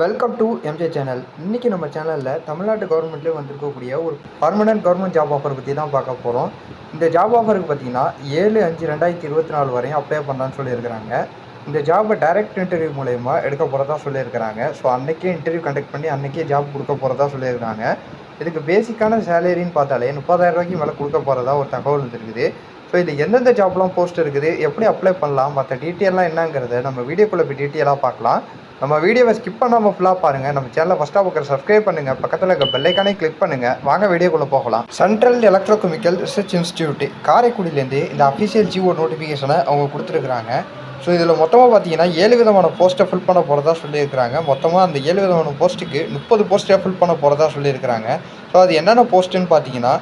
Welcome to MJ channel. இன்றைக்கி நம்ம சேனலில் தமிழ்நாட்டு கவர்மெண்ட்லேயே வந்திருக்கக்கூடிய ஒரு பர்மனெண்ட் கவர்மெண்ட் ஜாப் ஆஃபர் பற்றி தான் பார்க்க போகிறோம். இந்த ஜாப் ஆஃபருக்கு பார்த்திங்கன்னா 7/5/2024 வரையும் அப்ளை பண்ணலான்னு சொல்லியிருக்கிறாங்க. இந்த ஜாபை டைரக்ட் இன்டர்வியூ மூலயமா எடுக்க போகிறதா சொல்லியிருக்கிறாங்க. ஸோ அன்றைக்கே இன்டர்வியூ கண்டக்ட் பண்ணி அன்றைக்கே ஜாப் கொடுக்க போகிறதா சொல்லியிருக்காங்க. இதுக்கு பேசிக்கான சேலரின்னு பார்த்தாலே 30,000 ரூபாய்க்கு மேலே கொடுக்க போகிறதா ஒரு தகவல் வந்துருக்குது. ஸோ இது எந்தெந்த ஜாப்லாம் போஸ்ட் இருக்குது, எப்படி அப்ளை பண்ணலாம், மற்ற டீட்டெயிலாம் என்னங்கிறத நம்ம வீடியோக்குள்ளே போய் டீட்டெயிலாக பார்க்கலாம். நம்ம வீடியோவை ஸ்கிப் பண்ணாமல் ஃபுல்லாக பாருங்கள். நம்ம சேனலை ஃபஸ்ட்டாக பார்க்குற சப்ஸ்கிரைப் பண்ணுங்கள், பக்கத்தில் இருக்க பெல்லைக்கானே கிளிக் பண்ணுங்கள். வாங்க வீடியோக்குள்ளே போகலாம். சென்ட்ரல் எலக்ட்ரோகெமிக்கல் ரிசர்ச் இன்ஸ்டியூட் காரைக்குடியிலேருந்து இந்த அஃபிஷியல் ஜிஓ நோட்டிஃபிகேஷனை அவங்க கொடுத்துருக்குறாங்க. ஸோ இதில் மொத்தமாக பார்த்தீங்கன்னா 7 விதமான போஸ்ட்டை ஃபில் பண்ண போகிறதா சொல்லியிருக்கிறாங்க. மொத்தமாக அந்த 7 விதமான போஸ்ட்டுக்கு 30 போஸ்ட்டை ஃபில் பண்ண போகிறதா சொல்லியிருக்கிறாங்க. ஸோ அது என்னென்ன போஸ்ட்டுன்னு பார்த்தீங்கன்னா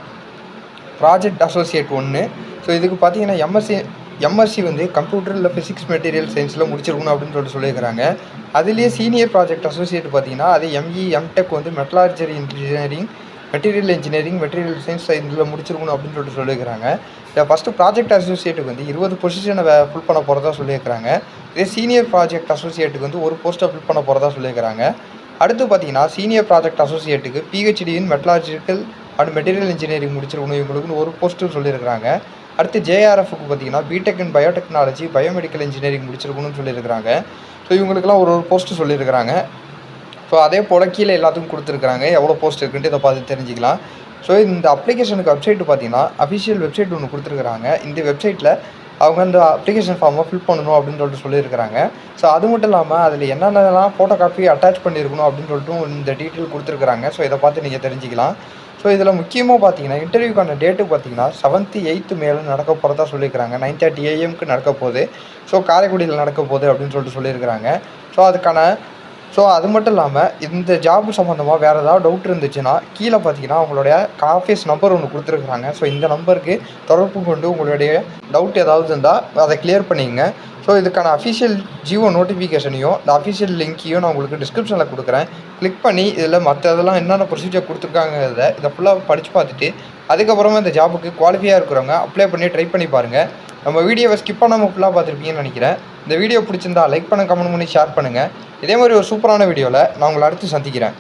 ப்ராஜெக்ட் அசோசியேட் 1. ஸோ இதுக்கு பார்த்தீங்கன்னா எம்எஸ்சி வந்து கம்ப்யூட்டர் இல்லை ஃபிசிக்ஸ் மெட்டீரியல் சயின்ஸில் முடிச்சிருக்கணும் அப்படின்னு சொல்லியிருக்கிறாங்க. அதுலேயே சீனியர் ப்ராஜெக்ட் அசோசியேட் பார்த்தீங்கன்னா அது எம்இ எம்டெக் வந்து metallurgy engineering, material engineering, material science இதில் முடிச்சிருக்கணும் அப்படின்னு சொல்லியிருக்கிறாங்க. இதை ஃபஸ்ட்டு ப்ராஜெக்ட் அசோசியேட்டுக்கு வந்து 20 பொசிஷனை ஃபில் பண்ண போகிறதா சொல்லியிருக்கிறாங்க. இதே சீனியர் ப்ராஜெக்ட் அசோசியேட்டுக்கு வந்து ஒரு போஸ்ட்டை ஃபில் பண்ண போகிறதா சொல்லியிருக்கிறாங்க. அடுத்து பார்த்தீங்கன்னா சீனியர் ப்ராஜெக்ட் அசோசியேட்டுக்கு PhD in metallurgical and material engineering முடிச்சிருக்கணும் இவங்களுக்குன்னு ஒரு போஸ்ட்டு சொல்லியிருக்கிறாங்க. அடுத்து ஜேஆர்எஃப்க்கு பார்த்தீங்கன்னா BTech in biotechnology, biomedical engineering முடிச்சிருக்கணும்னு சொல்லியிருக்கிறாங்க. ஸோ இவங்களுக்குலாம் ஒரு போஸ்ட்டு சொல்லியிருக்கிறாங்க. ஸோ அதே போல் கீழே எல்லாத்துக்கும் கொடுத்துருக்குறாங்க. எவ்வளோ போஸ்ட் இருக்குன்ட்டு இதை பார்த்து தெரிஞ்சிக்கலாம். ஸோ இந்த அப்ளிகேஷனுக்கு வெப்சைட்டு பார்த்தீங்கன்னா அஃபிஷியல் வெப்சைட் ஒன்று கொடுத்துருக்குறாங்க. இந்த வெப்சைட்டில் அவங்க அந்த அப்ளிகேஷன் ஃபார்மை ஃபில் பண்ணணும் அப்படின்னு சொல்லியிருக்கிறாங்க. ஸோ அது மட்டும் இல்லாமல் அதில் என்னென்னலாம் ஃபோட்டோ காப்பி அட்டாச் பண்ணியிருக்கணும் அப்படின்னு இந்த டீட்டெயில் கொடுத்துருக்குறாங்க. ஸோ இதை பார்த்து நீங்கள் தெரிஞ்சிக்கலாம். ஸோ இதில் முக்கியமாக பார்த்தீங்கன்னா இன்டர்வியூக்கான டேட்டு பார்த்தீங்கன்னா 7th 8th மேலே நடக்க போகிறதா சொல்லியிருக்கிறாங்க. 9:30 AM நடக்க போகுது. ஸோ காரைக்குடியில் நடக்க போகுது அப்படின்னு சொல்லியிருக்கிறாங்க. ஸோ அது மட்டும் இல்லாமல் இந்த ஜாப் சம்மந்தமாக வேறு ஏதாவது டவுட் இருந்துச்சுன்னா கீழே பார்த்தீங்கன்னா அவங்களுடைய ஆஃபீஸ் நம்பர் ஒன்று கொடுத்துருக்குறாங்க. ஸோ இந்த நம்பருக்கு தொடர்பு கொண்டு உங்களுடைய டவுட் ஏதாவது இருந்தால் அதை கிளியர் பண்ணிக்கங்க. ஸோ இதுக்கான அஃபிஷியல் ஜிஓ நோட்டிஃபிகேஷனையும் இந்த அஃபிஷியல் லிங்க்கையும் நான் உங்களுக்கு டிஸ்கிரிப்ஷனில் கொடுக்குறேன். கிளிக் பண்ணி இதில் மற்ற இதெல்லாம் என்னென்ன ப்ரொசீஜர் கொடுத்துருக்காங்கிறத இதை ஃபுல்லாக படித்து பார்த்துட்டு அதுக்கப்புறமா இந்த ஜாபுக்கு குவாலிஃபையாக இருக்கிறவங்க அப்ளை பண்ணி ட்ரை பண்ணி பாருங்கள். நம்ம வீடியோவை ஸ்கிப் பண்ணாமல் ஃபுல்லாக பார்த்துருப்பீங்கன்னு நினைக்கிறேன். இந்த வீடியோ பிடிச்சிருந்தா லைக் பண்ணுங்கள், கமெண்ட் பண்ணி ஷேர் பண்ணுங்கள். இதே மாதிரி ஒரு சூப்பரான வீடியோவில் நான் உங்களை அடுத்து சந்திக்கிறேன்.